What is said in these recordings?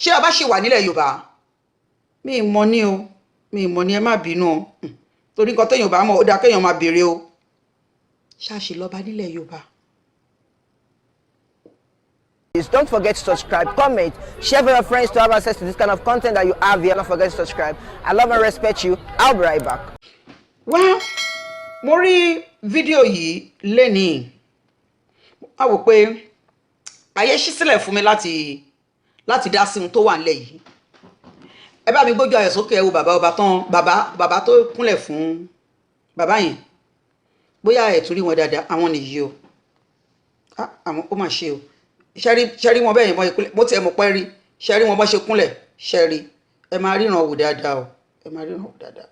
ṣé ọba ṣì wà nílẹ̀ Yorùbá mi mọ̀ ní o mi mọ̀ ní ẹ má bínú o torí nǹkan téèyàn bá mọ̀ ó dáa kéèyàn máa béèrè o ṣáàṣì lọ́ba nílẹ̀ Yorùbá. Don't forget to subscribe, comment, share with your friends to have access to this kind of content that you have here. Don't forget to subscribe. I love and respect you. I'll be right back. Well, mo rí fídíò yìí lénìí. A wò pé ayé ṣí sílẹ̀ fún mi láti dá sí ohun tó wà nílẹ̀ yìí. Ẹ bá mi gbójú ayọ̀ sókè ẹ wo bàbá ọba tán bàbá tó kúnlẹ̀ fún bàbá yẹn. Bóyá ẹ tún rí wọn dáadáa àwọn nìyí o. Àwọn ó mà ṣe o. Ṣẹ́rí wọn bẹ́ẹ̀ yẹn mo tiẹ̀ mọ̀ pẹ́ rí ṣẹ́rí wọn bọ́ ṣe kúnlẹ̀ ṣẹ́rí ẹ máa ríran wò dáadáa o ẹ máa ríran wò dáadáa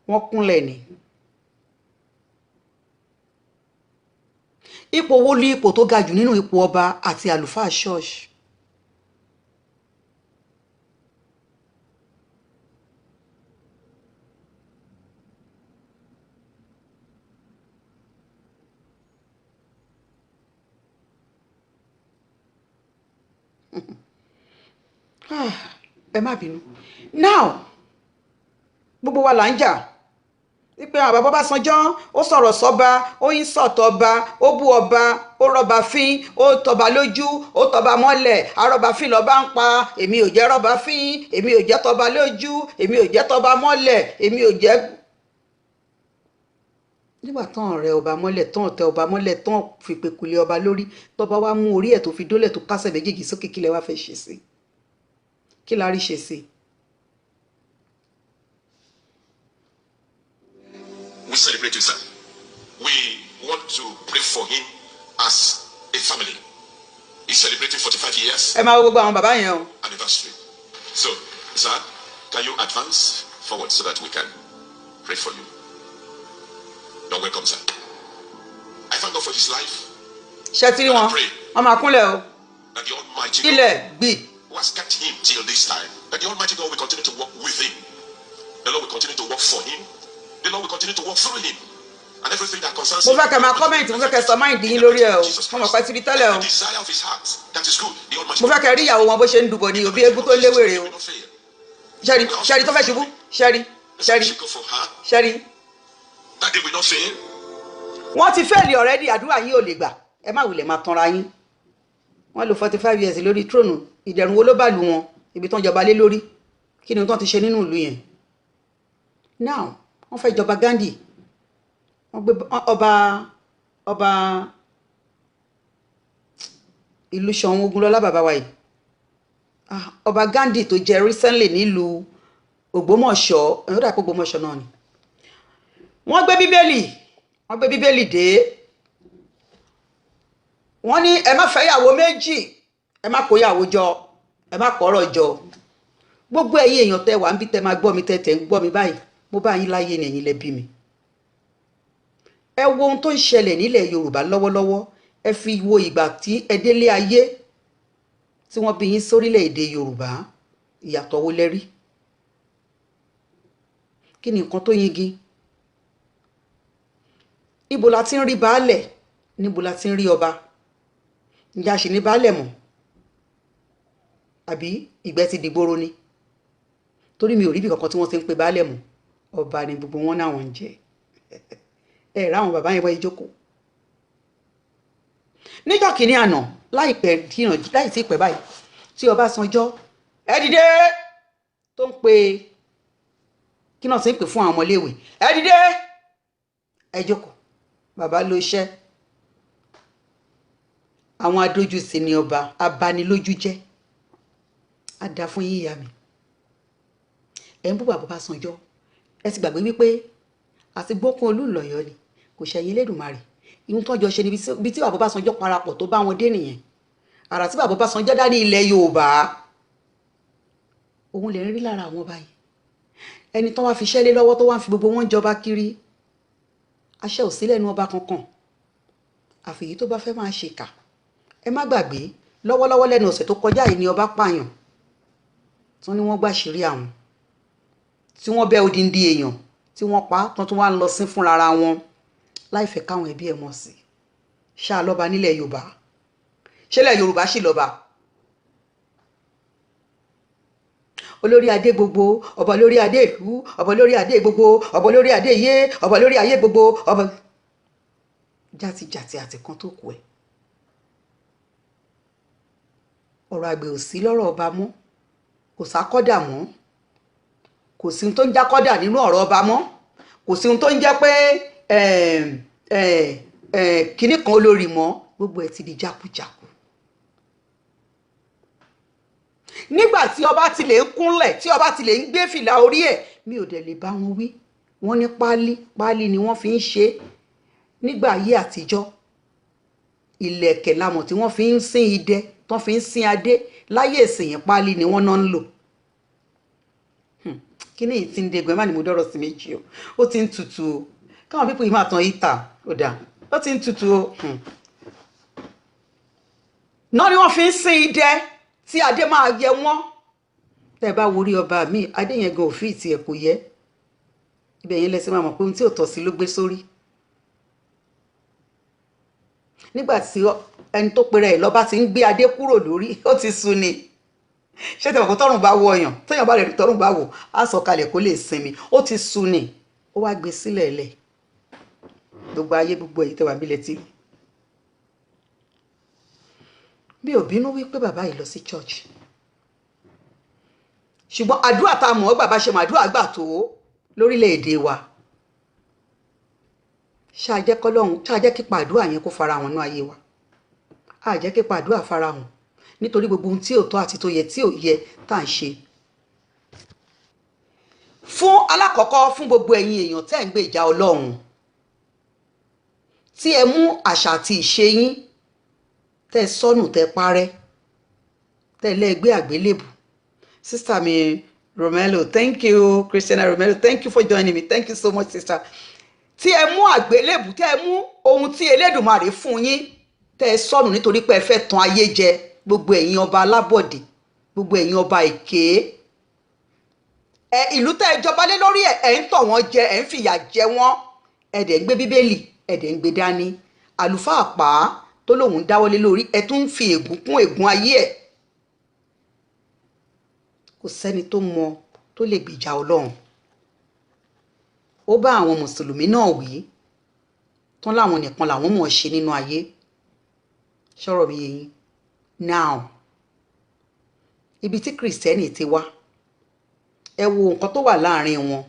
wọ́n kúnlẹ̀ ni. Ipò wo ni ipò tó ga jù nínú ipò ọba àti àlùfáà ṣọ́ọ̀ṣì? Ẹ má bínú. Now gbogbo wa là ń jà wípé àwọn bàbá Ọbásanjọ́ ó sọ̀rọ̀ sọ́ba ó yín sọ̀tọ̀ ọba ó bú ọba ó rọba fín ó tọba lójú ó tọba mọ́lẹ̀ arọba fín lọ́ba ń pa èmi ò jẹ́ rọba fín èmi ò jẹ́ tọba lójú èmi ò jẹ́ tọba mọ́lẹ̀ èmi ò jẹ́. Nígbà tán ọ̀rẹ́ ọba mọ́lẹ̀ tán ọ̀tẹ̀ ọba mọ́lẹ̀ tán fìpèkùlé ọba lórí tọba wa mú orí ẹ̀ tó fi dólẹ̀ tó kásẹ̀ méjèèjì sókè kí lẹ wá fẹ́ ṣe sí kí la rí ṣe sí. We celebrate you, sir. We want to pray for him as a family. He's celebrating 45 years. Ẹ máa wo gbogbo àwọn bàbá yẹn o. Anniversary. So, sir, can you advance forward so that we can pray for you? You're welcome, sir. I thank God for his life. Ṣé tí wọn wọ́n máa kúnlẹ̀ o. That the Almighty Ilẹ̀ gbì. God who has kept him till this time, that the Almighty God will continue to work with him. The Lord will continue to work for him. The Lord will continue to work through him. And everything that concerns him. Mo fẹ́ kẹ́ máa comment, mo fẹ́ kẹ́ sọ máìndì yín lórí ẹ̀ o. Mo mọ̀ pé ti rí tẹ́lẹ̀ o. The desire of his heart, that is good. The Almighty Mo fẹ́ kẹ́ rí ìyàwó wọn bó ṣe ń dùbọ̀ ní òbí eégún tó léwèrè o. Ṣẹ́rí tó fẹ́ ṣubú. Ṣẹ́rí. That they will not fail. Wọ́n ti fẹ́ẹ̀lì already àdúrà yín ò lè gbà. Ẹ má wulẹ̀ máa tanra yín. Wọ́n lò 45 years lórí tróònù. Ìdẹ̀rùn wo ló bá lù wọn? Ibi tán jọba lé lórí. Kí ni tán ti ṣe nínú ìlú yẹn? Now, wọ́n fẹ́ jọba Gandhi. Wọ́n gbé ọba ìlú Ṣọ̀ún Ògúnlọ́lá bàbá wa yìí. Ọba Gandhi tó jẹ recently nílùú Ògbómọ̀ṣọ́, ẹ̀yọ́ dàpọ̀ Ògbómọ̀ṣọ́ náà ni. Wọ́n gbé bíbélì dé. Wọ́n ní ẹ má fẹ́ ìyàwó méjì, ẹ má kó ìyàwó jọ, ẹ má kọ́rọ̀ jọ. Gbogbo ẹ̀yin èèyàn tẹ́ wà ń bí tẹ́ máa gbọ́ mi tẹ́ ń gbọ́ mi báyìí. Mo bá yín láyé ni ẹ̀yin lẹ bí mi. Ẹ wo ohun tó ń ṣẹlẹ̀ nílẹ̀ Yorùbá lọ́wọ́lọ́wọ́. Ẹ fi wo ìgbà tí ẹ délé ayé tí wọ́n bí yín sórílẹ̀ èdè Yorùbá. Ìyàtọ̀ wo lẹ rí? Kí ni nǹkan tó yingi? Ibo la ti ń rí baálẹ̀, níbo la ti ń rí ọba? Ǹjẹ́ a ṣì ní baálẹ̀ mọ́? Àbí ìgbẹ́ ti dìgboro ni? Torí mi ò rí bí kankan tí wọ́n ti ń pe baálẹ̀ mọ́. Ọba ni gbogbo wọn náà wọ́n ń jẹ. Ẹ rá àwọn bàbá yẹn wọ́n ìjókòó. Níjọ́ kìíní àná láìpẹ́ láì sí ìpẹ́ báyìí tí Ọbásanjọ́ ẹ dìde tó ń pe kí náà sì ń pè fún àwọn ọmọléèwé ẹ dìde ẹ jókòó bàbá ló ṣẹ́ àwọn adójútì ni ọba abanilójú jẹ́ á dá fún yín ìyá mi ẹ ń bú bàbá Ọbásanjọ́ ẹ ti gbàgbé wípé àti gbókun Olúlọ̀yọ́ ni kò ṣẹ̀yìn Elédùmarè ìhun tó jọ ṣe níbi tí bàbá Ọbásanjọ́ parapọ̀ tó bá wọn dé nìyẹn àrà tí bàbá Ọbásanjọ́ dá ní ilẹ̀ Yorùbá òun lè rí lára àwọn báyìí ẹni tó wá fi ṣẹ́lé lọ́wọ́ tó wá fi gbogbo wọn jọba kiri àṣẹ ò sí lẹ́nu ọba kankan àfìyí tó bá fẹ́ máa ṣèkà ẹ má gbàgbé lọ́wọ́lọ́wọ́ lẹ́nu ọ̀sẹ̀ tó kọjá yìí ni ọba pààyàn tí wọ́n ní wọ́n gbàṣírí àwọn tí wọ́n bẹ́ odindi èèyàn tí wọ́n pa tán tó wá ń lọ sí fúnra wọn láì fẹ́ káwọn ẹbí ẹ̀ mọ̀ sí ṣáà lọ́ba nílẹ̀ Yorùbá ṣẹlẹ̀ Yorùbá sì lọ́ba olórí adé gbogbo, ọba lórí adé ìlú, ọba lórí adé gbogbo, ọba lórí adé yé, ọba lórí ayé gbogbo, ọba játijàti àti kan tó kù ẹ̀. ọ̀rọ̀ àgbẹ̀ ò sí lọ́rọ̀ ọba mọ́, kò sákọ́dà mọ́, kò sí ohun tó ń já kọ́dà nínú ọ̀rọ̀ ọba mọ́, kò sí ohun tó ń jẹ́ pé kinní kan olórí mọ́, gbogbo ẹ̀ ti di jákujàku. nígbà tí ọba ti lè ń kúnlẹ̀, tí ọba ti lè ń gbé fìlà orí ẹ̀, mi ò dẹ̀ lè bá wọn wí. wọ́n ní páálí ni wọ́n fi ń ṣe nígbà ayé àtijọ́. ìlẹ̀kẹ̀ lamọ̀ tí wọ́n fi ń sin idẹ, tán fi ń sin adé. láyé ìsìn páálí ni wọ́n náà ń lò. kí ni ìtì ń degun ẹ má ní mo dọ́rọ̀ sí méjì o, ó ti ń tutù o, káwọn pípọ̀ yìí máa tan ìta ó dà, ó ti ń tutù o. náà ni wọ́n fi ń sin idẹ tí adé máa yẹ wọ́n. tẹ́ ẹ bá wo orí ọba mi, adé yẹn gan òfin ìtì ẹ̀ kò yẹ. ibẹ̀ yẹn lẹ́sìn máa mọ̀ pé ohun tí ò tọ́ sí ló gbé sórí. nígbà tí ẹni tó pèrè ẹ̀ lọ́ba ti ń gbé adé kúrò lórí, ó ti sú ni. ṣé tẹ̀wọ̀n kó tọ́rùn bá wọ ọyàn, téèyàn bá lè rí tọ́rùn bá wò á sọ kalẹ̀ kó lè sinmi, ó ti sú ni. ó wá gbé sílẹ̀ lẹ̀. gbogbo ayé gbogbo èyí tẹ́wà bílẹ̀ tí. mi ò bínú wípé bàbá yìí lọ sí church, ṣùgbọ́n àdúrà tá a mọ̀ ọ́ bàbá ṣe mọ̀ àdúrà gbà tó lórílẹ̀‐èdè wa. ṣáàjẹ́ kípa àdúrà yẹn kó fara hàn ní ayé wa, àjẹ́ kípa àdúrà fara hàn nítorí gbogbo ohun tí ò tọ́ àti tó yẹ tí ò yẹ tá à ń ṣe. fún alákọ̀ọ́kọ́, fún gbogbo ẹ̀yin èèyàn tẹ́ ń gbé ìjà Ọlọ́run, tí ẹ mú àṣà àti ìṣe yín tẹ́ sọnù, tẹ́ parẹ́, tẹ́ lẹ́gbẹ́ àgbélébù. sister mi Romelo, thank you. Christiana Romelo, thank you for joining me, thank you so much sister. tí ẹ mú àgbélébù, tẹ́ ẹ mú ohun tí Elédùmarè fún yín, tẹ́ sọnù nítorí pé ẹ fẹ́ tan ayé jẹ. gbogbo ẹ̀yin ọba alábọ̀dé, gbogbo ẹ̀yin ọba èké, ìlú tẹ́ ẹ jọba lé lórí ẹ̀ ń tọ̀ wọ́n jẹ, ẹ̀ ń fìyà jẹ wọ́n, ẹ̀ dẹ̀ ń gbé bíbélì, ẹ̀ dẹ̀ ń gbé dání. àlùfáà pa tó lóun dáwọ́lé lórí, ẹ̀ tún ń fi ègún kún ègún ayé ẹ̀. kò sẹ́ni tó mọ tó lè gbèjà Ọlọ́run. ó bá àwọn mùsùlùmí náà wí tán láwọn nìkan làwọn mọ̀ ṣe nínú ayé. ṣọ́rọ̀ mi yẹn now, ibi tí kìrìsìtẹ́nì ti wá, ẹ wo nǹkan tó wà láàrin wọn,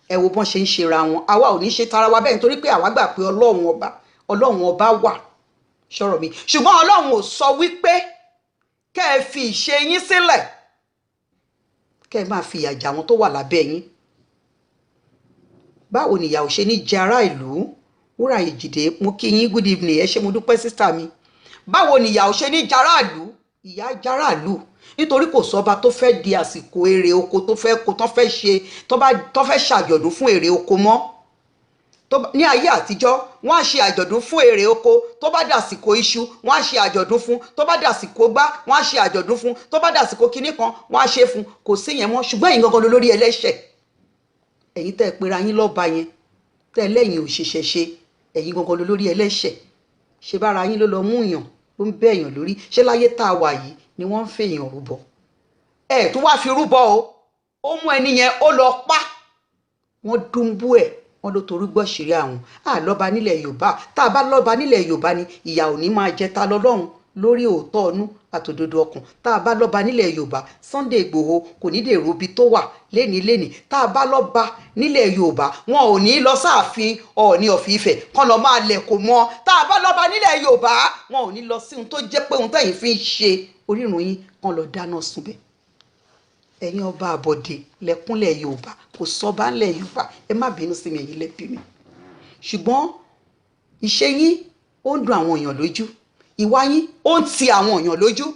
ẹ wo bọ́n ṣe ń ṣera wọn. àwa ò ní ṣe tara wa bẹ́ẹ̀ nítorí pé àwa gbà pé Ọlọ́run ọba wà. ṣọ́rọ̀ mi, ṣùgbọ́n Ọlọ́run ò sọ wípé kẹ́ ẹ fi ìṣe yín sílẹ̀, kẹ́ ẹ máa fi ìyà jẹ àwọn tó wà lábẹ́ yín. báwo ni ìyà ò ṣe ní jẹ ará ìlú? Wúrà Èjìdé, mo kí yín, good evening, ẹ ṣé mo dúpẹ́ sísítà mi. báwo ni ìyà ò ṣe ní járàlú? ìyà járàlú nítorí kò sọ́ba tó fẹ́ di àsìkò èrè oko tó fẹ́ kó tó fẹ́ ṣe tó fẹ́ ṣàjọ̀dún fún èrè oko mọ́. ní ayé àtijọ́ wọ́n á ṣe àjọ̀dún fún èrè oko, tó bá dàsìkò iṣu wọ́n á ṣe àjọ̀dún fún, tó bá dàsìkò gbá wọ́n á ṣe àjọ̀dún fún, tó bá dàsìkò kinní kan wọ́n á ṣe fún. kò sí yẹn mọ́. ṣùgbọ́n ẹ̀yin gangan lórí ẹlẹ́ṣẹ̀. ẹ̀yin tẹ́ ẹ pera yín lọ́ba yẹn, tẹ́ ẹ lẹ́yìn òṣìṣẹ́ ṣe, ẹ̀yin gangan lórí ẹlẹ́ṣẹ̀. ṣe bára yín ló lọ mú yàn, ló ń bẹ́ èèyàn lórí. ṣé láyé tá a wà yìí ni wọ́n ń fèèyàn rúbọ? ẹ̀ tó wá fi rúbọ o, ó mú ẹni yẹn ó lọ pa, wọ́n dúnbú ẹ̀, wọ́n ló torí gbọ́ ṣeré àwọn. lọ́ba nílẹ̀ Yorùbá, tá a bá lọ́ba nílẹ̀ Yorùbá ni ìyà ò ní máa jẹ ta lọ́lọ́run lórí òótọ́ ọnú àtòdodo ọkàn. tá a bá lọ́ba nílẹ̀ Yorùbá, Sunday Ìgbòho kò ní dèrò ibi tó wà lénìí. tá a bá lọ́ba nílẹ̀ Yorùbá, wọn ò ní lọ sáàfin Ọọ̀ni of Ifẹ̀ kán lọ máa lẹ̀ kó mọ́. tá a bá lọ́ba nílẹ̀ Yorùbá, wọn ò ní lọ sí ohun tó jẹ́ pé ohun tẹ̀yìn fi ń ṣe orírun yín kán lọ dáná sunbẹ̀. ẹ̀yin ọba àbọ̀dé lẹ́kúnlẹ̀ Yorùbá, kò sọ́ba ńlẹ̀ Yorùbá, ẹ má bínú sí mi, ẹ̀yin lẹ́bí mi. ṣùgbọ́n ìṣe yín ó ń dùn àwọn èèyàn lójú, ìwà yín ó ń ti àwọn èèyàn lójú.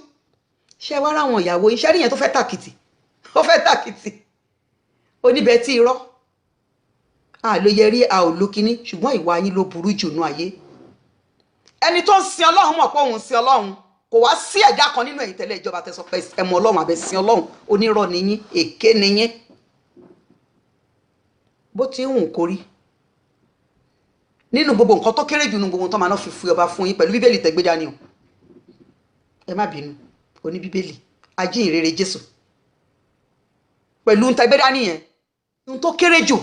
ṣé wá ráwọn ìyàwó iṣẹ́ rí yẹn tó fẹ́ tàkìtì, ó fẹ́ tàkìtì oníbẹ̀ tí irọ́ àlóye rí a ò lo kíní, ṣùgbọ́n ìwà yín ló burú jù nú ayé. ẹni tó ń sin Ọlọ́run mọ̀ pé òun ń sin Ọlọ́run, kò wá sí ẹ̀dá kan nínú ẹ̀yin tẹ́lẹ̀ ìjọba tẹ́sọ pé ẹ mọ Ọlọ́run àbẹ̀ sin Ọlọ́run. onírọ́ ni yín, èké ni yín. bó ti ń hùn kórí nínú gbogbo nǹkan tó kéré jù nínú gbogbo tó máa ná fi ọba fún yín pẹ̀lú bíbélì tẹ́gbé dání o. ẹ má bínú, oní bíbélì, ajínrere Jésù. pẹ̀lú ntẹ́gbẹ́ dání yẹn ohun tó kéré jù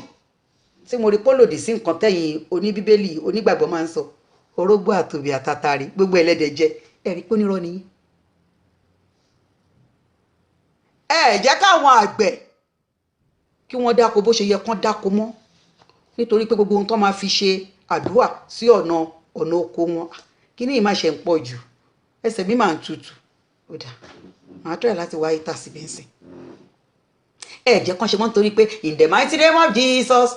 tí mo rí pé lòdì sí nǹkan tẹ̀yìn oníbíbélì onígbàgbọ́ máa ń sọ orógbó àtòbí àtàtàrí gbogbo ẹlẹ́dẹ̀ jẹ ẹ̀rí pé onírọ́ nìyí. Jẹ́ káwọn àgbẹ̀ kí wọ́n dáko bó ṣe yẹ kán dáko mọ́ nítorí pé gbogbo ohun tó máa fi ṣe àdúrà sí ọ̀nà oko wọn kí ni ìmáṣe ń pọ̀ jù ẹsẹ̀ mi máa ń tutù ó dà màá tẹ̀lé láti wá ìta sí bẹ́ńsìn. Jẹ́ kán ṣe mọ́ nítorí pé in the mighty name of Jesus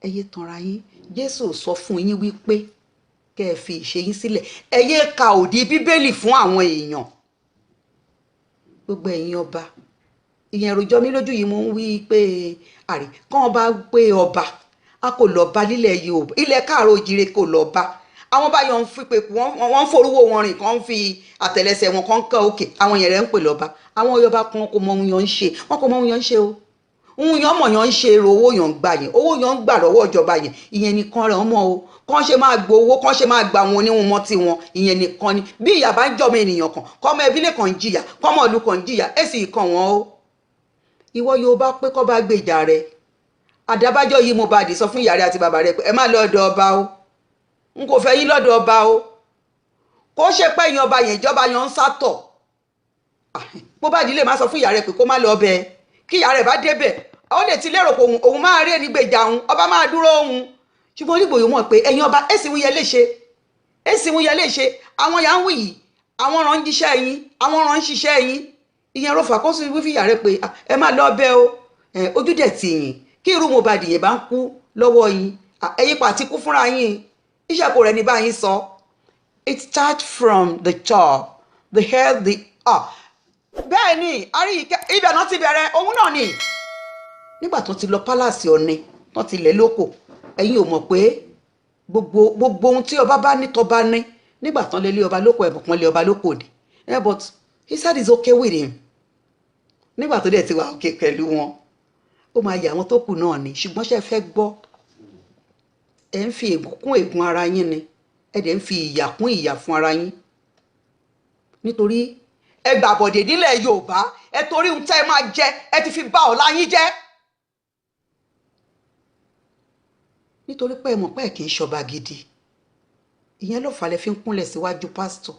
ẹ yé tanra yín. Jésù sọ fún yín wípé kẹ́ ẹ fi ìṣe yín sílẹ̀ ẹ yé ka òdì bíbélì fún àwọn èèyàn. Gbogbo ẹ̀yin ọba ìyẹn rojọ́ mi lójú yìí mo ń wí pé àrí kán bá pé ọba a kò lọ bá nílẹ̀ Yorùbá ilẹ̀ Káàárọ̀ Oòjíire kò lọ bá àwọn bá yọ ń fi pé wọ́n ń forúwó wọn rìn kàn ń fi àtẹ̀lẹsẹ̀ wọn kàn ń kàn òkè àwọn yẹn rẹ̀ ń pè lọ́ba àwọn Yorùbá kan kò mọ ohun yẹn ń ṣe wọn kò mọ ohun yẹn ń ṣe o ohun yẹn mọ̀ yẹn ń ṣe èrò owó yẹn ń gbà yẹn owó yẹn ń gbà lọ́wọ́ ìjọba yẹn ìyẹn nìkan rẹ̀ ọmọ o kàn ṣe máa gbowó kàn ṣe máa gba àwọn oníhun mọ́ tiwọn ìyẹn nìkan ni bí ìyà bá ń jọmọ ènìyàn kan kọ́mọ ẹbílẹ̀ kan ń jìyà kọ́mọ ìlú kan ń jìyà èsì ìkan wọn o ìwọ Yorùbá pé kọ́ bá gbèjà rẹ àdábájọ́ yìí mo bá dì sọ fún ìyá rẹ àti bàbá rẹ pé ẹ má lọ́dọ̀ ọba o n kò fẹ́ yín lọ́dọ̀ ọba o kó ṣe pé èèyàn ọba yẹn ìjọba yẹn ń sátọ̀ mo bá dìlé má sọ fún ìyá rẹ pé kó má lọ bẹ kí ìyá rẹ bá débẹ̀ ó lè ti lérò pé òun máa rí ẹni gbèjà òun ọba máa dúró òun ṣùgbọ́n onígbòye mọ̀ pé ẹ̀yin ọba èsì wúyẹ lè ṣe àwọn yà ń wì yìí àwọn ràn ń jíṣẹ́ yín àwọn ràn ń ṣiṣẹ́ yín ìyẹn ló fà kó sì wí fìyà rẹ pé ẹ má lọ bẹ o ojú dẹ̀ tì yín kí irú mo bá dìyẹn bá ń kú lọ́wọ́ yín ẹ̀yin pàtí kú fúnra yín iṣẹ́ kò rẹ̀ ní báyìí sọ it starts from the top the head the bẹ́ẹ̀ ni ibẹ̀ náà ti bẹ̀rẹ̀ òun náà ni nígbà tó ti lọ pálásì Ọ̀ọ̀ni tó ti lẹ̀ lóko ẹ̀yin ò mọ̀ pé gbogbo ohun tí ọba bá ní tọba ní nígbà tán lé ọba lóko ẹ̀bùn pọ́n lé ọba lóko òde but he said it's okay with him nígbà tó dẹ̀ ti wà òkè pẹ̀lú wọn ó máa yà àwọn tó kù náà ni ṣùgbọ́n ṣe fẹ́ gbọ́ ẹ̀ ń fi ègún kún ègún ara yín ni ẹ̀ dẹ̀ ń fi ìyà kún ìyà fún ara yín nítorí ẹ gbàbọ̀dè nílẹ̀ Yorùbá ẹ torí ohun tẹ́ ẹ máa jẹ ẹ ti fi bà ọ̀la yín jẹ́ nítorí pé ẹ mọ̀ pé ẹ kì í ṣọba gidi ìyẹn ló fà lẹ fi ń kúnlẹ̀ síwájú pásítọ̀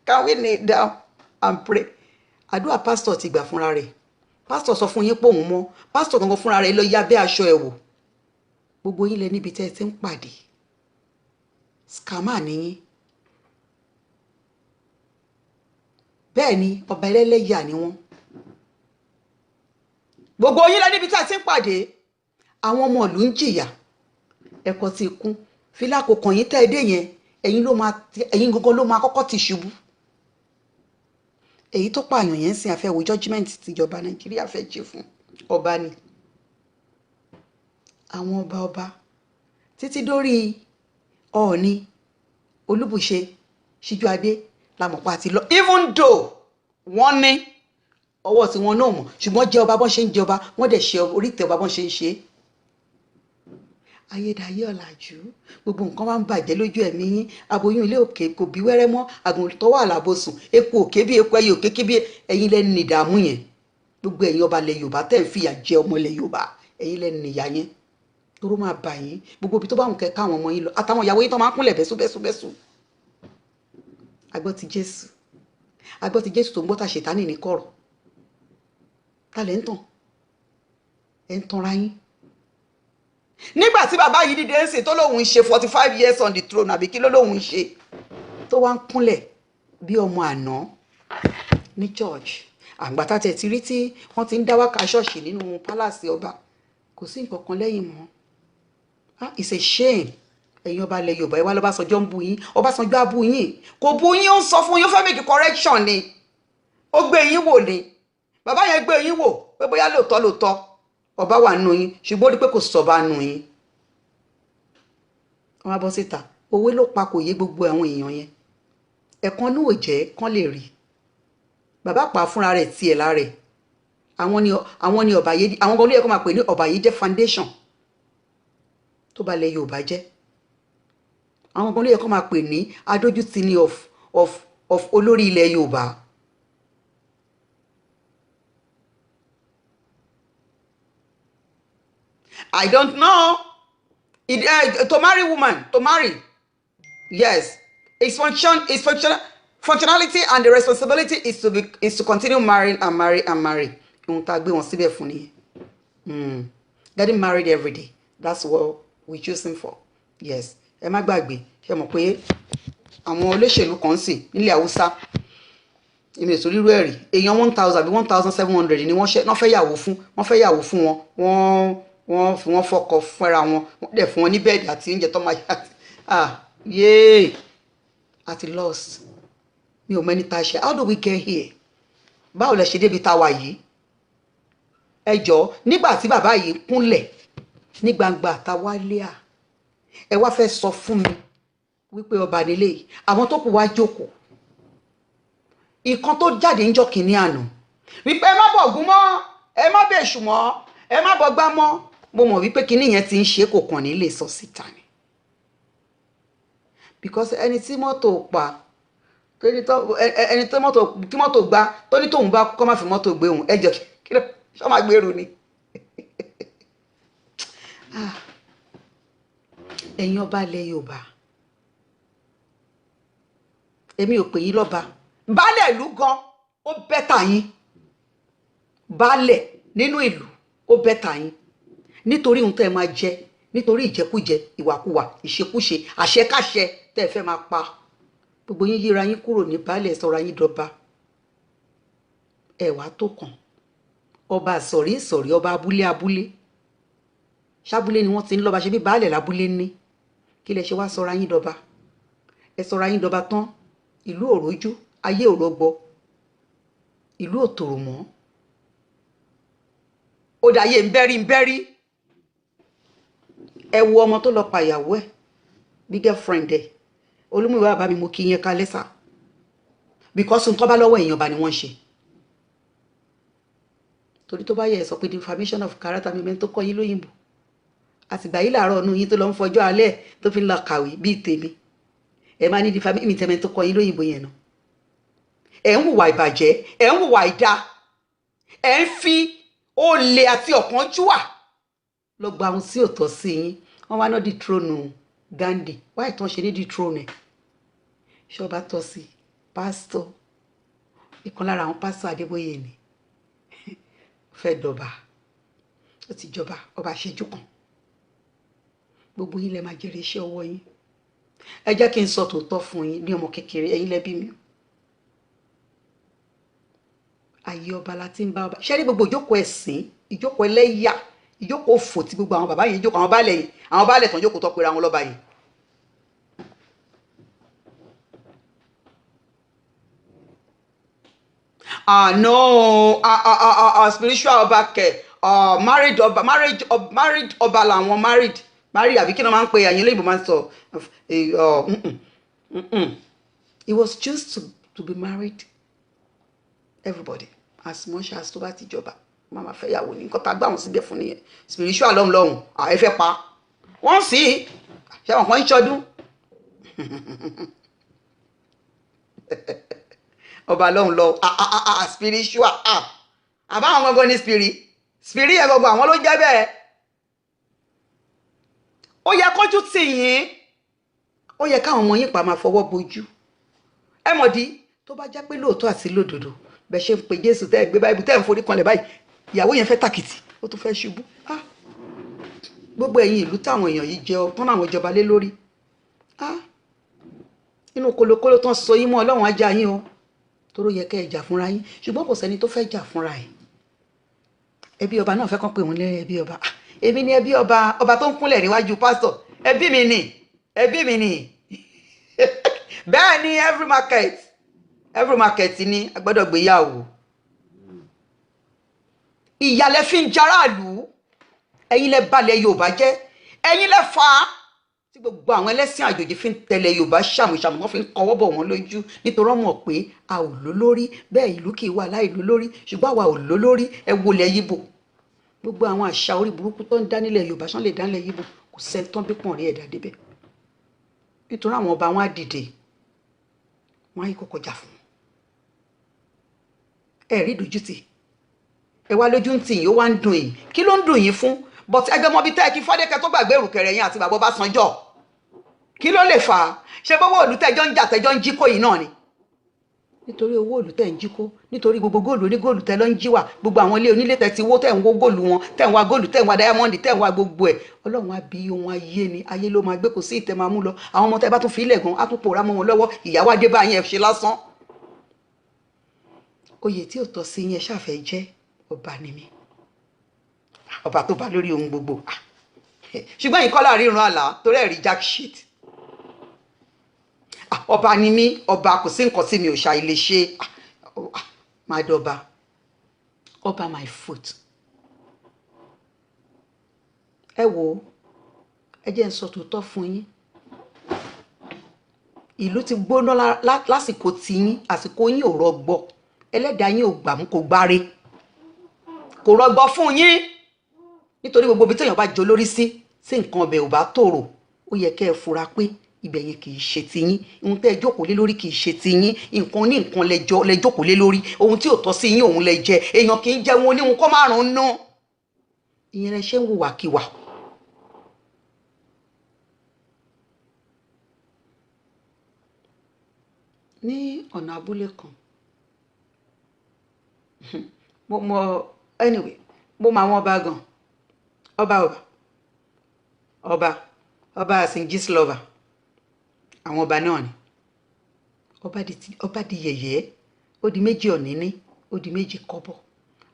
can we kneel down and pray àdúrà pásítọ̀ ti gbà fúnra rẹ̀ pásítọ̀ sọ fún yín pé òun mọ́ pásítọ̀ gangan fúnra rẹ̀ lọ yá bẹ́ aṣọ ẹ̀ wò gbogbo yín lẹ níbi tẹ́ ẹ ti ń pàdé scammer nìyín bẹ́ẹ̀ ni ọba ẹlẹ́lẹ́yà ni wọ́n gbogbo yín lẹ níbi tẹ́ ẹ ti ń pàdé àwọn ọmọ ìlú ń jìyà ẹ̀kọ́ ti kún fílà kò kàn yín tẹ́ ẹ dé yẹn ẹ̀yin gangan ló máa kọ́kọ́ ti ṣubú èyí tó pààyàn yẹn ń sin àfẹ́wò judgement tìjọba Nàìjíríà fẹ́ jẹ fún ọba ni àwọn ọba títí dórí Ọọ̀ni Olúbùṣe Síjúadé lámọ̀pá àti lọ even though wọ́n ní ọwọ́ tí wọ́n náà mọ̀ ṣùgbọ́n jẹ́ ọba bọ́n ṣe ń jẹ ọba wọ́n dẹ̀ ṣe oríkèé ọba bọ́n ṣe ń ṣe ayédáyé ọ̀làjú gbogbo nǹkan máa ń bàjẹ́ lójú ẹ̀mí yín aboyún ilé òkè kò bí wẹ́rẹ́ mọ́ àgùntàn wà lábòsùn eku òkè bí eku ẹyẹ òkè kébí ẹ̀yin lẹ́nu ìdààmú yẹn gbogbo ẹ̀yin ọba ilẹ̀ Yorùbá tẹ́ ń fìyà jẹ ọmọ ilẹ̀ Yorùbá ẹ̀yin lẹ́nu ìyà yẹn toró máa bà yín gbogbo ibi tó bá wùn kẹ́ káwọn ọmọ yín lọ àtàwọn ìyàwó yín tó máa ń kúnlẹ̀ bẹ́sù agbọ́ ti Jésù tó ń gbọ́ ta Ṣètánì ní kọ̀rọ̀ ta lẹ́ ń tàn ẹ̀ ń tanra yín nígbà tí bàbá yìí dìde ń sè tó lóun ṣe 45 years on the throne àbí kí ló lóun ṣe tó wá ń kúnlẹ̀ bí ọmọ àná ní church àgbàtà tẹ̀ ti rí tí wọ́n ti ń dá wákà ṣọ́ọ̀ṣì nínú pálásì ọba kò sí nǹkan kan lẹ́yìn mọ́ it's a shame ẹ̀yin ọba ilẹ̀ Yorùbá ẹ wá lọ́básanjọ́ ń bu yín Ọbásanjọ́ á bu yín kò bu yín ó ń sọ fún yín ó fẹ́ make correction ni ó gbé yín wò ni bàbá yẹn gbé yín wò pé bóyá lóòótọ́ ọba wà nù yín ṣùgbọ́n ó rí pé kò sọ̀ba nù yín wọ́n á bọ́ síta òwe ló pa kò yé gbogbo àwọn èèyàn yẹn ẹ̀kan ní òjẹ́ kán lè rí bàbá pa fúnra rẹ̀ tiẹ̀ lára ẹ̀ àwọn ni ọ̀bàyédé àwọn kan ló yẹ kó máa pè ní ọ̀bàyédé foundation tó bá lẹ̀ Yorùbá jẹ́ àwọn kan ló yẹ kó máa pè ní adójútì ní of olórí ilẹ̀ Yorùbá I don't know. To marry woman, to marry, yes, functionality and the responsibility is to continue marrying and marry and marry. Getting married every day, that's what we choosing for. Yes, ẹ má gbàgbé ṣe mọ̀ pé àwọn olóṣèlú kan sì nílẹ̀ Haúsá èmi èso rírú ẹ̀rí èèyàn 1,000 àbí 1,700 ni wọ́n fẹ́ yàwó fún wọ́n fi wọ́n fọkọ fúnra wọn wọ́n dẹ̀ fún wọn ní bẹ́ẹ̀dì àti oúnjẹ tó máa yá yéé àti lost mi ò mẹ́ni tá a ṣe. How do we get here? Báwo lẹ ṣe débi tá a wà yìí? Ẹ jọ̀ọ́ nígbà tí bàbá yìí kúnlẹ̀ ní gbangba àtàwálé ẹ wá fẹ́ sọ fún mi wípé ọba nílé yìí àwọn tó kù wá jókòó ìkan tó jáde ń jọ kìíní àná wípé ẹ má bọ̀gún mọ́ ẹ má bẹ̀ṣù mọ́ ẹ má bọ̀gbá mọ́. Mo mọ̀ wípé kíní yẹn ti ń ṣe kò kàn ní lè sọ síta ni because ẹni tí mọ́tò pa ẹni tí mọ́tò gbá tó ní tóun bá kọ́ má fi mọ́tò gbé òun ẹjọ́ kí ló ṣọ́ máa gbèrú ni. Ẹ̀yin ọba ilẹ̀ Yorùbá èmi ò pè yín lọ́ba baálẹ̀ ìlú gan ó bẹ́tà yín baálẹ̀ nínú ìlú ó bẹ́tà yín nítorí ohun tẹ́ ẹ máa jẹ nítorí ìjẹkújẹ ìwàkuwà ìṣekúṣe àṣekáṣe tẹ́ ẹ fẹ́ máa pa gbogbo yín yíra yín kúrò ní baálẹ̀ sọra yín dọba ẹ wá tó kàn ọba àsọ̀rí ìsọ̀rí ọba abúlé abúlé ṣábúlé ni wọ́n ti ń lọ́ba ṣe bí baálẹ̀ lábúlé ní kí lẹ ṣe wá sọra yín dọba ẹ sọra yín dọba tán ìlú òrójú ayé òrógbọ ìlú òtòrò mọ́ ó dàyé ń bẹ́rí ẹ wo ọmọ tó lọ pa ìyàwó ẹ bí girlfriend ẹ olúmúwà bá mi mo kí yẹn ká lẹ́sà because nǹkan bá lọ́wọ́ èèyàn bá ni wọ́n ṣe torí tó bá yẹ sọ pé defamation of character mi mẹ́ni tó kọ́ yín lóyìnbó àtìgbà yìí làárọ̀ ọ̀nù yín tó lọ ń fọjọ́ alẹ́ tó fi ń lọ kàwé bíi tèmi ẹ máa ní defamation mi tẹ́mẹ́ tó kọ́ yín lóyìnbó yẹn náà ẹ̀ ń hùwà ìbàjẹ́ ẹ̀ ń hùwà ìdá ẹ̀ ń fi olè àti ọ̀kánjúwà lọ gba ohun sí òtọ́ sí yín wọ́n wá náà di trónù Gandhi wáyé tán ṣe ní di trónù ẹ̀ ṣọba tọ́ sí pásítọ̀ ìkan lára àwọn pásítọ̀ Adébóyè ni fẹ́ dọba ó ti jọba ọba ṣẹ́jú kan gbogbo yín lẹ máa jèrè iṣẹ́ ọwọ́ yín ẹ jẹ́ kí n sọ tòótọ́ fún yín ní ọmọ kékeré ẹ̀yin lẹ bí mi ayé ọba la ti ń bá ọba ṣẹ́rí gbogbo ìjókòó ẹ̀sìn ìjókòó ẹlẹ́yà ìjókòó òfò tí gbogbo àwọn bàbá yìí jókòó àwọn baálẹ̀ tán jókòó tó pera wọn lọ́ba yìí no spiritual ọba kẹ married ọba làwọn married àbí kí ni wọ́n máa ń pe àyìn lóyìnbó máa ń sọ it was just to be married everybody as much as tó bá ti jọba màmá fẹ́ yàwó ní nǹkan tá a gbà wọn síbẹ̀ fún nìyẹn spiritual lọ́hùn ẹ fẹ́ pa wọ́n sì ṣe wọn kàn ń ṣọdún ọba lọ́hùn lọ spiritual àbáwọn gangan ní spirit yẹn gbogbo àwọn ló jẹ́ bẹ́ẹ̀ ó yẹ kójú tì yín ó yẹ káwọn ọmọ yín pa máa fọwọ́ bojú ẹ mọ̀dí tó bá jẹ́ pé lóòótọ́ àti lódodo bẹ́ẹ̀ ṣe ń pe Jésù tẹ́ ẹ gbé báyìí tẹ́ ẹ ń forí kanlẹ̀ báyìí ìyàwó yẹn fẹ́ tàkìtì ó tún fẹ́ ṣubú gbogbo ẹ̀yin ìlú táwọn èèyàn yìí jẹ tán àwọn ìjọba lé lórí inú kolokolo tán sọ yín mọ́ Ọlọ́run ajá yín o toró yẹ kẹ́ ẹ jà fúnra yín ṣùgbọ́n kò sẹ́ni tó fẹ́ jà fúnra ẹ̀ ẹbí ọba náà fẹ́ kàn pé òun lé ẹbí ọba èmi ni ẹbí ọba tó ń kúnlẹ̀ níwájú pásítọ̀ ẹbí mi ni bẹ́ẹ̀ ni every market ni a gbọ́dọ̀ gbéyàwó ìyàlẹ̀ fi ń jaráàlú ẹ̀yin lẹ balẹ̀ Yorùbá jẹ́ ẹ̀yin lẹ fà á tí gbogbo àwọn ẹlẹ́sìn àjòjì fi ń tẹ̀lé Yorùbá ṣàmùṣàmù wọ́n fi ń kọwọ́ bọ̀ wọ́n lójú nítorí wọ́n mọ̀ pé a ò lólórí bẹ́ẹ̀ ìlú kì í wà láì lólórí ṣùgbọ́n àwa ò lólórí ẹ wọlé yíbò gbogbo àwọn àṣà orí burúkú tó ń dá nílẹ̀ Yorùbá ṣán lè dá nílẹ̀ yíbò kò sẹ́ni tán bí pọ̀n rí ẹ̀dá débẹ̀ nítorí àwọn ọba wọn á dìde wọn á yí kọ́kọ́ jà fún ẹ rí ìdójútì ẹ wá lójú ń tì yín ó wá ń dùn yín kí ló ń dùn yín fún but ẹgbẹ́ mọ́bí tẹ́ kí Fádékẹ́ tó gbàgbé ìrùkẹ̀rẹ̀ yín àti bàbá Ọbásanjọ́ kí ló lè fà á ṣe bọ́wọ́ òlù tẹ́jọ́ ń jà tẹ́jọ́ ń jí kó yìí náà ni nítorí owó òlù tẹ́ ń jí kó nítorí gbogbo góòlù onígóòlù tẹ́ lọ ń jí wà gbogbo àwọn ilé onílé tẹ́ ti wó tẹ́ ń wó góòlù wọn tẹ́ ń wá góòlù tẹ́ ń wá dáyámọ́ndì tẹ́ ń wá gbogbo ẹ̀ Ọlọ́run á bí ohun ayé ni ayé ló máa gbé kò sí ìtẹ́ máa mú lọ àwọn ọmọ tẹ́ bá tún fi ilẹ̀ gan á tún pòórá mọ́ wọn lọ́wọ́ ìyàwó adé bá yẹn ṣe lásán oyè tí ò tọ́ sí yẹn ṣàfẹ́ jẹ́ ọba ni mi ọba tó bá lórí ohun gbogbo ṣùgbọ́n yìí kọ́lá ríran àlá torí ẹ̀rí jack shit ọba ni mí ọba kò sí nǹkan tí mi ò ṣàì lè ṣe máa dọba ọba my foot ẹ wo ẹ jẹ́ n sọ tòótọ́ fún yín ìlú ti gbóná lásìkò tiyín àsìkò yín ò rọgbọ ẹlẹ́dàá yín ò gbàmú kò gbáre kò rọgbọ fún yín nítorí gbogbo ibi téèyàn bá jọ lórí sí nǹkan ọbẹ̀ ò bá tòrò ó yẹ kẹ́ ẹ fura pé ibẹ̀ yẹn kì í ṣe tiyín ohun tẹ́ ẹ jókòó lé lórí kì í ṣe tiyín nǹkan ní nǹkan lẹ jókòó lé lórí ohun tí ò tọ́ sí yín òun lẹ jẹ èèyàn kì í jẹ wọn oníhun kọ́ márùn-ún ná ìyẹn lẹ ṣe ń hùwàkiwà. ní ọ̀nà abúlé kan mo mọ anyway mo mọ àwọn ọba gan ọba àsìn gíslọ́và àwọn ọba náà ni ọba di yẹ̀yẹ́ ó di méjì ọ̀níní ó di méjì kọ́bọ̀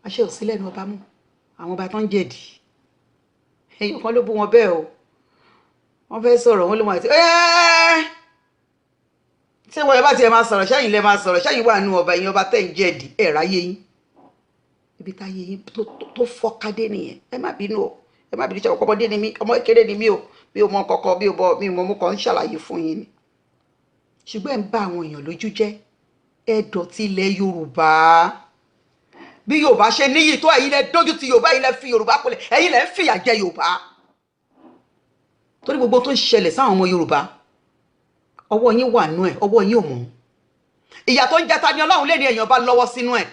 àṣẹ ò sí lẹ́nu ọba mú àwọn ọba tó ń jẹ̀dì èèyàn kan ló bú wọn bẹ́ẹ̀ o wọ́n fẹ́ sọ̀rọ̀ wọn ló wọn àti tí wọ́n bá tiẹ̀ máa sọ̀rọ̀ ṣẹ́yìn lẹ́ máa sọ̀rọ̀ ṣẹ́yìn wà nù ọba yín ọba tẹ̀ ń jẹ̀dì ẹ̀ ráyé yín ibi táyé yín tó fọ́kadé nìyẹn ẹ má bínú o ẹ má bínú ṣe ọmọdé ni mí ọmọ kékeré ni mí o bí o mọ kọ̀kọ́ bí o bọ mi mọ mú kàn ń ṣàlàyé fún yín ni ṣùgbọ́n ẹ̀ ń bá àwọn èèyàn lójú jẹ́ ẹ dọ̀tí ilẹ̀ Yorùbá bí Yorùbá ṣe níyì tó ẹ̀yin lẹ dójú ti Yorùbá ẹ̀yin lẹ fi Yorùbá pọ̀lẹ̀ ẹ̀yin lẹ ń fìyà jẹ Yorùbá torí gbogbo tó ń ṣẹlẹ̀ sáwọn ọmọ Yorùbá ọwọ́ yín wà nú ẹ̀ ọwọ́ yín ò mọ̀ ìyà tó ń jẹta ni Ọlọ́run lé ní èèyàn bá lọ́wọ́ sínú ẹ̀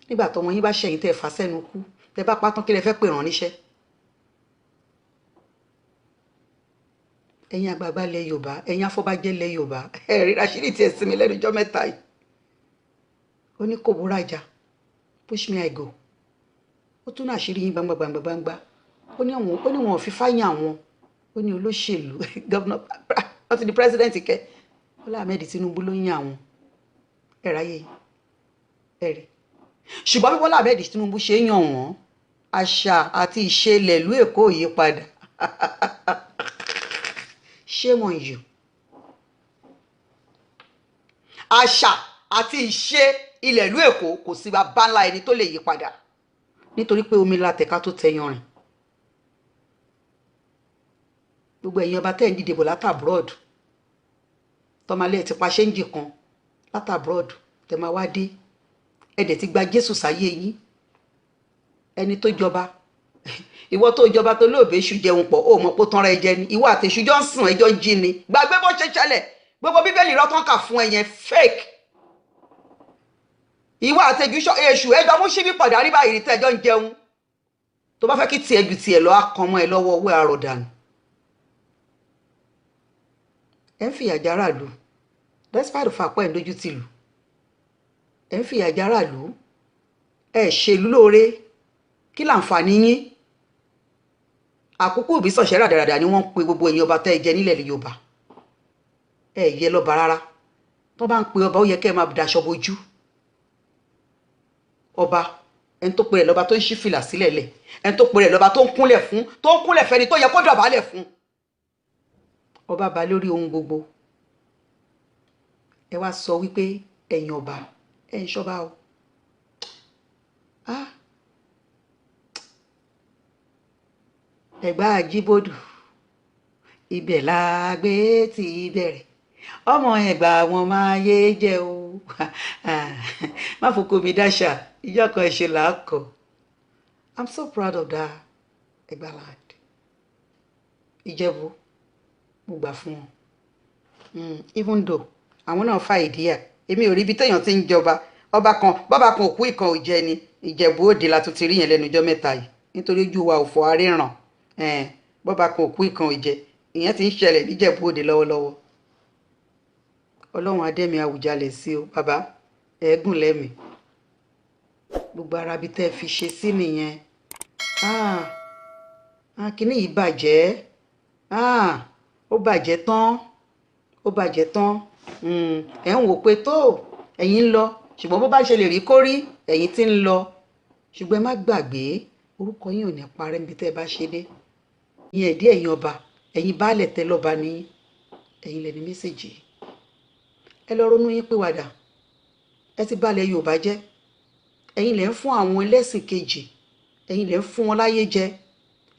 nígbà tọmọ yín bá ṣẹ̀yìn tẹ́ ẹ fà sẹ́nu kú tẹ́ bá pátán kí lẹ fẹ́ pè rán níṣẹ́ ẹ̀yin àgbààgbà lẹ Yorùbá ẹ̀yin afọbajẹ́ lẹ Yorùbá ẹ̀rí Rashidi tiẹ̀ sinmi lẹ́nu ọjọ́ mẹ́ta yìí ó ní kò búra jà push me I go ó tún náà àṣírí yín gbangba ó ní wọn ò fi fáyìn àwọn ó ní olóṣèlú gọ́vnà wọ́n ti di president kẹ́ Bọ́lá Ahmed Tinubu ló ń yàn àwọn ẹ̀ráyé ẹ̀rí ṣùgbọ́n bí Bọ́lá Ahmed Tinubu ṣe yàn wọ́n àṣà àti ìṣe ilẹ̀ ìlú Èkó yí padà shame on you àṣà àti ìṣe ilẹ̀ ìlú Èkó kò sí bàbá ńlá ẹni tó lè yí padà nítorí pé omi látẹ̀ká tó tẹyan rìn gbogbo ẹ̀yin ọba tẹ́ ń dìde bọ̀ látàbúrọ̀d tọ́malẹ̀ ti pa ṣéǹjì kan látàbúrọ̀d tẹ́ máa wá dé ẹ̀dẹ̀ ti gba Jésù sáyé yín ẹni tó jọba ìwọ tó jọba tó lóòbẹ̀ èṣù jẹun pọ̀ ó mọ̀ pé tán ra ẹjẹ ni ìwọ àti èṣù jọ ń sùn ẹjọ́ ń jí ni gbàgbé bó ṣe ṣẹlẹ̀ gbogbo bíbélì rọ́tán kà fún ẹ̀yẹn fake ìwọ àti èṣù ẹjọ́ mú síbí pọ̀dà rí báyìí tẹ́jọ́ ń jẹun tó bá fẹ́ kí tiẹ̀ ju tiẹ̀ lọ á kan mọ́ ẹ lọ́wọ́ owó àrò dànù ẹ ń fìyà jára lù despite the fact pé ẹ̀ ń dojú ti lù ẹ ń fìyà jára lù ẹ ṣèlú lóore kí láǹfààní yín àkókò ìbísọ̀ṣẹ́ ràdàràdà ni wọ́n ń pe gbogbo èèyàn ọba tẹ́ ẹ jẹ nílẹ̀ Yorùbá ẹ yẹ lọ́ba rárá tó bá ń pe ọba ó yẹ kẹ́ ẹ máa daṣọ bojú ọba ẹni tó pe rẹ̀ lọ́ba tó ń ṣí fìlà sílẹ̀ lẹ̀ ẹni tó pe rẹ̀ lọ́ba tó ń kúnlẹ̀ fẹ́ni tó yẹ kó dọ̀bálẹ̀ fún ọba ba lórí ohun gbogbo ẹ wá sọ wípé ẹ̀yin ọba ẹ̀ ń ṣọba o Ẹ̀gbá Àjíbòdù ibẹ̀ la gbé ti bẹ̀rẹ̀ ọmọ Ẹ̀gbá wọn máa yé jẹ́ o má fòkó mi dáṣà ìjọ kan ṣe làákọ I'm so proud of that Ẹ̀gbá land Ìjẹ̀bú mo gbà fún wọn even though àwọn náà fa ìdí ẹ̀ èmi ò rí ibi téèyàn ti ń jọba ọba kan bàbá kan òkú ìkan ò jẹ ni Ìjẹ̀bú Òde la tún ti rí yẹn lẹ́nu ọjọ́ mẹ́ta yìí nítorí ojú wa ò fọ aríran bọ́ba kan òkú ìkan òjẹ ìyẹn ti ń ṣẹlẹ̀ níjẹ̀bú òde lọ́wọ́lọ́wọ́. ọlọ́run adẹ́mi àwùjalè sí o bàbá ẹ̀ẹ́gùn lẹ́mìí gbogbo ara bíi tẹ́ ẹ fi ṣe sí nìyẹn. kíní yìí bàjẹ́ ó bàjẹ́ tán ó bàjẹ́ tán. ẹ̀ ń wò pé tó ẹ̀yin ń lọ ṣùgbọ́n bó bá ṣe lè rí kó rí ẹ̀yin tí ń lọ ṣùgbọ́n ẹ má gbàgbé orúkọ yín ò ní parẹ́ níbi tẹ́ ẹ bá ṣe dé. ìyẹn ẹ̀dí ẹ̀yin ọba ẹ̀yin baálẹ̀ tẹ́ lọ́ba ní ẹ̀yin lẹ́ni mẹ́sẹ̀jì. ẹ lọ ronú yín pìwàdà ẹ ti balẹ̀ Yorùbá jẹ́ ẹ̀yin lẹ́ ń fún àwọn ẹlẹ́sìn kejì ẹ̀yin lẹ́ ń fún wọn láyé jẹ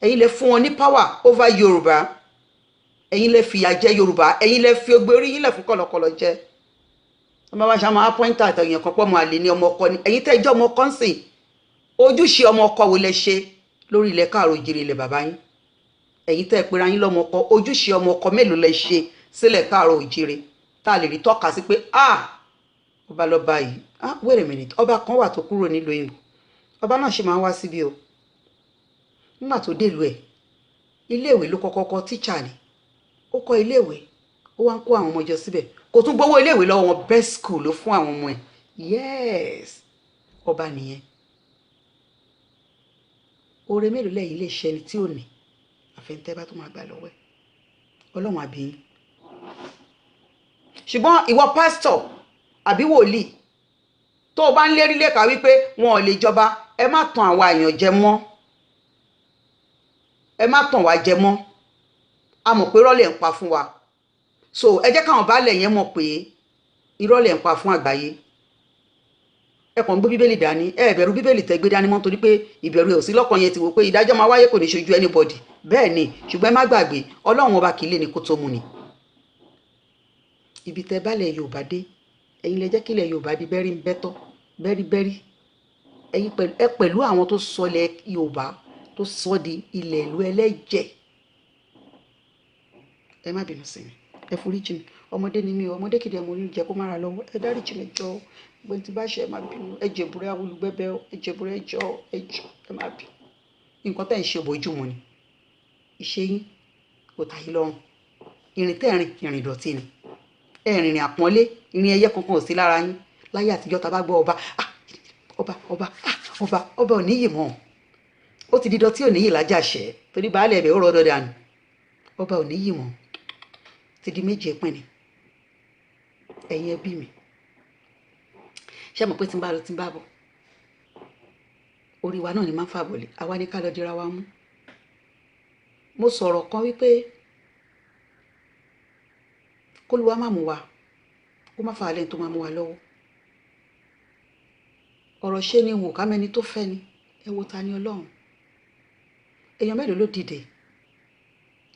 ẹ̀yin lẹ́ fún wọn ní power over Yorùbá ẹ̀yin lẹ́ fìyà jẹ Yorùbá ẹ̀yin lẹ́ fi ogbe orí yín lẹ̀ fún kọ̀lọ̀kọ̀lọ̀ jẹ. ọmọ wa ṣe máa pọ́ńtà àtẹ̀yìn kan pọ̀ mọ́ àlè ní ọmọ ọkọ ni ẹ̀yin tẹ́ ìjọ ọmọ ọkọ ń sìn ojúṣe ọmọ ọkọ wo lẹ ṣe lórí ilẹ̀ káàró ìjìrì ilẹ̀ bàbá yín ẹ̀yin tẹ́ ìpera yín lọ́mọ ọkọ ojúṣe ọmọ ọkọ mélòó lẹ ṣe sílẹ̀ káàró ìjìrì tá a lè rí tọ́ka sí pé ọba lọ́ba yìí wait a minute ọba kan wà tó kúrò nílùú òyìnbó ọba náà ṣe máa ń wá síbí o nígbà tó délùú ẹ̀ iléèwé ló kọ́kọ́ kọ́ tíṣà ni ó kọ́ iléèwé ó wá ń kó àwọn ọmọ jọ síbẹ̀ kò tún gbowó iléèwé lọ́wọ́ wọn best school ló fún àwọn ọmọ ẹ̀ yes ọba nìyẹn. oore mélòó lẹ́yìn lè ṣẹni tí ò ní àfẹnitẹ́ bá tó máa gbà lọ́wọ́ ẹ̀ ọlọ́run àbí yín. ṣùgbọ́n ìwọ pásítọ̀ àbí wòlíì tó o bá ń lérí lẹ́ka wípé wọn ò lè jọba ẹ má tàn àwa èèyàn jẹ mọ́ ẹ má tàn wá jẹ mọ́ a mọ̀ pé irọ́ lẹ̀ ń pa fún wa so ẹ jẹ́ káwọn baálẹ̀ yẹn mọ̀ pé irọ́ lẹ̀ ń pa fún àgbáyé. ẹ kàn ń gbé bíbélì dání ẹ bẹ̀rù bíbélì tẹ́ gbé dání mọ́ torí pé ìbẹ̀rù ẹ̀ ò sí lọ́kàn yẹn ti wò pé ìdájọ́ máa wáyé kò ní ṣojú anybody bẹ́ẹ̀ ni ṣùgbọ́n ẹ má gbàgbé ọlọ́run ọba kì í lè ní kó tó mu ni. ibi tẹ́ baálẹ̀ Yorùbá dé ẹ̀yin lẹ jẹ́ kí ilẹ̀ Yorùbá di bẹ́rí ń bẹ́tọ́ bẹ́rí bẹ́rí ẹ̀yin pẹ̀lú àwọn tó sọ ilẹ̀ Yorùbá tó sọ di ilẹ̀ ìlú ẹlẹ́jẹ̀. ẹ má bínú sí mi ẹ foríjì mi ọmọdé ni mi ọmọdé kìdí ẹmọ orí jẹ kó má ra lọ́wọ́ ẹ dáríjì mi jọ gbọ́n tí bá ṣe ẹ má bínú ẹ jẹ̀bùrẹ́ awolùgbẹ́bẹ́ ẹ jẹ̀bùrẹ́ ẹjọ́ ẹ má bínú. nǹkan tẹ́ ń ṣe bójú mu ni ìṣe yín kò tà yín lọ́rùn ìrìn tẹ́ rìn ìrìn ìdọ̀tí ni ẹ rìnrìn àpọ́nlé ìrìn ẹyẹ kankan ò sí lára yín. láyé àtijọ́ tá bá gbọ́ ọba ò níyì mọ́ ó ti di dọ̀tí ò níyì lájàṣẹ́ torí baálé ẹ̀bẹ̀ ó rọ́ dọ́dà nù ọba ò níyì mọ́ ti di méje pín ni ẹ̀yin ẹbí mi ṣé mo pé tí n bá lọ tí n bá bọ̀ orí wa náà ni máa ń fàbọ̀lẹ̀ àwa ní ká lọ dira wa mú. mo sọ̀rọ̀ kan wípé kólúwa má mú wa kó má fà á lẹ́yìn tó máa mú wa lọ́wọ́ ọ̀rọ̀ ṣé ni wò ká mẹ́ni tó fẹ́ ni ẹ wo ta ni ọlọ́run. èèyàn mélòó ló dìde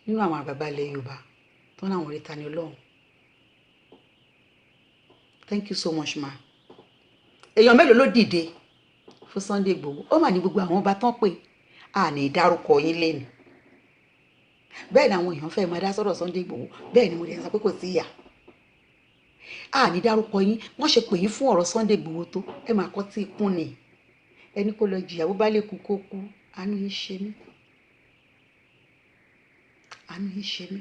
nínú àwọn àgbààgbà ilẹ̀ Yorùbá tó náà wọ́n rí ta ni ọlọ́run. thank you so much ma. èèyàn mélòó ló dìde fún Sunday Igboho ó mà ní gbogbo àwọn ọba tán pé a ní dárúkọ yín lẹ́nu bẹ́ẹ̀ ni àwọn èèyàn fẹ́ máa dá sọ́dọ̀ Sunday Igboho bẹ́ẹ̀ ni mo lè sọ pé kò sí ìyà a ní dárúkọ yín wọ́n ṣe pè yín fún ọ̀rọ̀ Sunday Igboho tó ẹ máa kọ́ tí ikún ni ẹni kó lọ jìyà bó bá lè kú kó kú àánú yín ṣe mí àánú yín ṣe mí.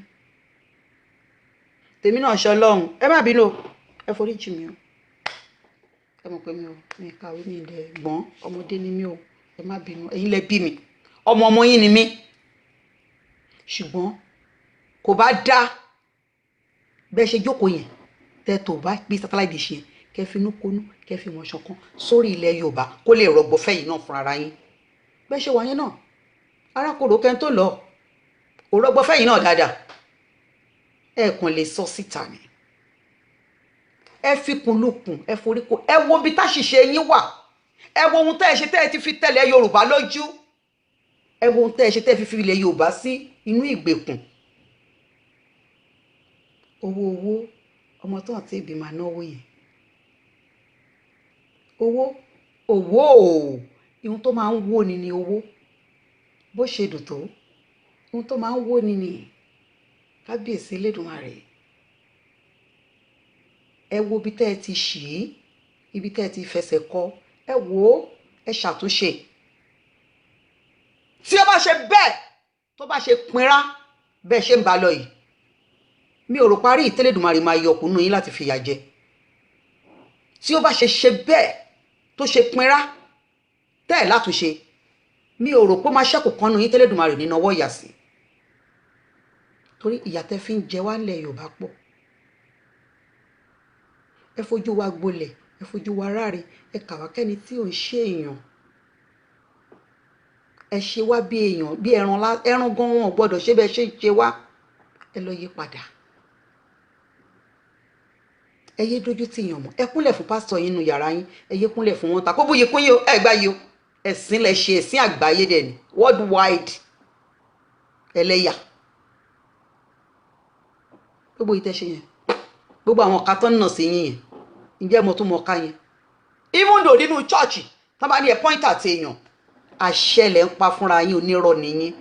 tèmi náà ṣe ọlọ́run ẹ má bínú ẹ foríjì mi o ẹ mọ̀ pé mi kàwé mi ilẹ̀ gbọ́n ọmọdé ni mi o ẹ má bínú ẹ̀yin lẹ bí mi ọmọ yín ni mí ṣùgbọ́n kò bá dá bẹ́ẹ̀ ṣe jókòó yẹn tẹ́ tó bá gbé satellite dish yẹn kẹ́ fi inú konú kẹ́ fi mọ̀ ṣọ̀kan sórí ilẹ̀ Yorùbá kó lè rọgbọ fẹ́yìn náà fún ara yín bẹ́ẹ̀ ṣe wà yẹn náà arákòrò kẹ́ tó lọ ò rọgbọ fẹ́yìn náà dáadáa ẹ kàn lè sọ síta ni ẹ fi kun lukùn ẹ forí ko ẹ wo bí táṣìṣe yín wà ẹ wo ohun tẹ́ ẹ ṣe tẹ́ ẹ ti fi tẹ̀lé Yorùbá lójú ẹ wo ohun tẹ́ ẹ ṣe tẹ́ ẹ fi ilẹ̀ Yorùbá sí inú ìgbèkùn owó ọmọ tó àti ìbí máa náwó yẹn owó ihun tó máa ń wó ni ni owó bó ṣe dùn tó ihun tó máa ń wó ni ni kábíyèsí Elédùmarè ẹ wo ibi tẹ́ ẹ ti ṣì í ibi tẹ́ ẹ ti fẹsẹ̀ kọ ẹ wò ó ẹ ṣàtúnṣe bá ṣe bẹ́ẹ̀ tó bá ṣe pinra bẹ́ẹ̀ ṣe ń bá lọ yìí mi ò rò parí ìtẹ́lẹ̀dùmarè máa yọ ọkùnrin yín láti fìyà jẹ tí ó bá ṣe bẹ́ẹ̀ tó ṣe pinra tẹ́ ẹ̀ látúnṣe mi ò rò pé máa ṣẹ́kù kánú yín tẹ́lẹ̀dùmarè nínú ọwọ́ ìyà sí torí ìyà tẹ́ fi ń jẹ wá nílẹ̀ Yorùbá pọ̀ ẹ fojú wa gbolẹ̀ ẹ fojú wa ráre ẹ kà wá kẹ́ni tí ò ń ṣe èèyàn ẹ ṣe wá bí èèyàn bí ẹran gan wọn gbọ́dọ̀ ṣe bẹ́ẹ̀ ṣe ń ṣe wá ẹ lọ yí padà ẹ yé dójú tì yàn mọ́ ẹ kúnlẹ̀ fún pásítọ̀ yín nínú yàrá yín ẹ yé kúnlẹ̀ fún wọn ta kó bóyá kún yín o ẹ gbá yìí o ẹ̀sìn lẹ ṣe ẹ̀sìn àgbáyé dẹ̀ ni worldwide ẹlẹ́yà gbogbo ìtẹ́ṣe yẹn gbogbo àwọn ọ̀ka tó ń nà sí yín yẹn ǹjẹ́ mo tún mọ ọ̀ka yẹn even though nínú chọ́ọ̀chì tó bá ní ẹ point àti èèyàn àṣẹ lẹ̀ ń pa fúnra yín onírọ̀ nìyín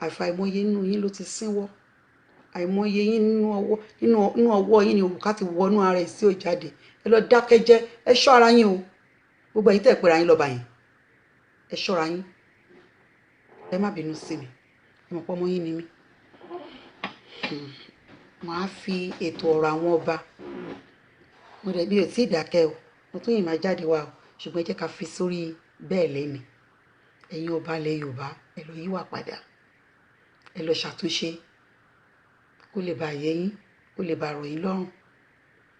àìfàìmọye nínú yín ló ti sínwọ́ àìmọye yín nínú ọwọ́ yín ni òrùka ti wọnú ara ẹ̀ sí òjáde ẹ lọ dákẹ́jẹ́ ẹ ṣọ́ ara yín o gbogbo ẹ̀yin tẹ́ ẹ pera yín lọ́ba yín ẹ ṣọ́ra yín ẹ má bínú sí mi ẹ mọ̀ pé ọmọ yín ni mí màá fi ètò ọ̀rọ̀ àwọn ọba mo dẹ̀ bí o tí ì dákẹ́ o mo tún yìí máa jáde wá o ṣùgbọ́n ẹ jẹ́ ká fi sórí bẹ́ẹ̀ lẹ́ni ẹ̀yin ọba ilẹ̀ Yorùbá ẹ lọ yíwà padà ẹ lọ ṣàtúnṣe kó lè bá yé yín kó lè bá rọ̀ yín lọ́rùn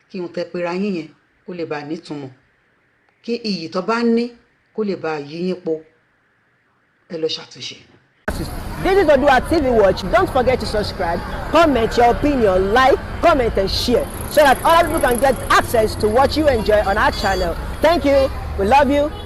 kí n tẹ pera yín yẹn kó lè bá nítumọ̀ kí iyì tó bá ní kó lè bá yí yín po ẹ lọ ṣàtúnṣe. This is ODUA TV Watch. Don't forget to subscribe, comment your opinion, like, comment and share so that other people can get access to what you enjoy on our channel. Thank you. We love you.